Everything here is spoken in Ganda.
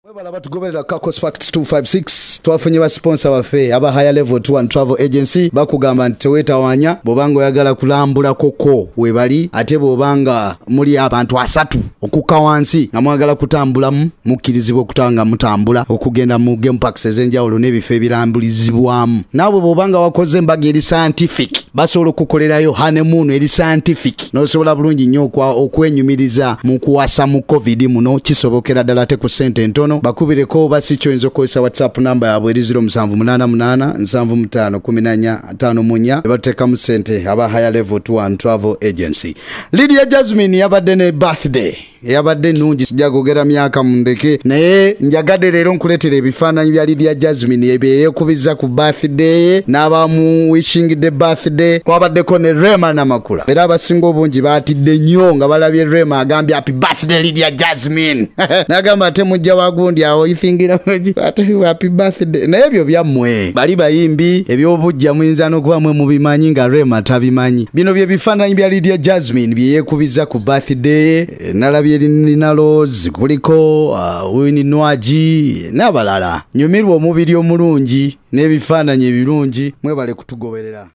Mwebala batugoberera Kakos Facts 256 twafunye ba sponsor waffe aba Higher Level 2 and Travel Agency bakugamba nti tewetawanya bobanga oyagala kulambula koko webali ate bobanga muli abantu asatu okukka wansi nga mwagala kutambulamu mukkirizibwa okutanga mutambula okugenda mu game parks ezenjawulo n'ebifo ebirambulizibwamu nawe bobanga wakoze embaga eri scientific basobola okukolerayo honeymoon eri scientific nosobola bulungi nnyo okwenyumiriza mu kuwasa mu covid muno kisobokera ddala te ku sente ntono bakubireko basicho enzo koisa WhatsApp number yabwe eri 0788751454 bateka mu sente aba Higher Level 2 and Travel Agency. Lydia Jasmine yabadde ne birthday yabadde nungi sijagogera myaka mundeke naye njagadde leero nkuletera ebifaananyi bya Lydia Jasmine yekubiza ku birthday n'abamu wishing the birthday kwabaddeko ne Rema Namakula era abasinga obungi baatidde nnyo nga balabye Rema agambye happy birthday Lydia Jasmine nagamba ate mujja wagundi awo ifingira happy birthday naye ebyo byammwe bali bayimbi ebyobujja muyinza n'okuba mwe mubimanyi nga Rema tabimanyi bino bye bifaananyi bya Lydia Jasmine byeyekubiza ku birthday nalabye Nina Rose kuliko Winnie Nwaji n'abalala nyumirwa omubiri omulungi n'ebifaananyi ebirungi mwebale kutugoberera.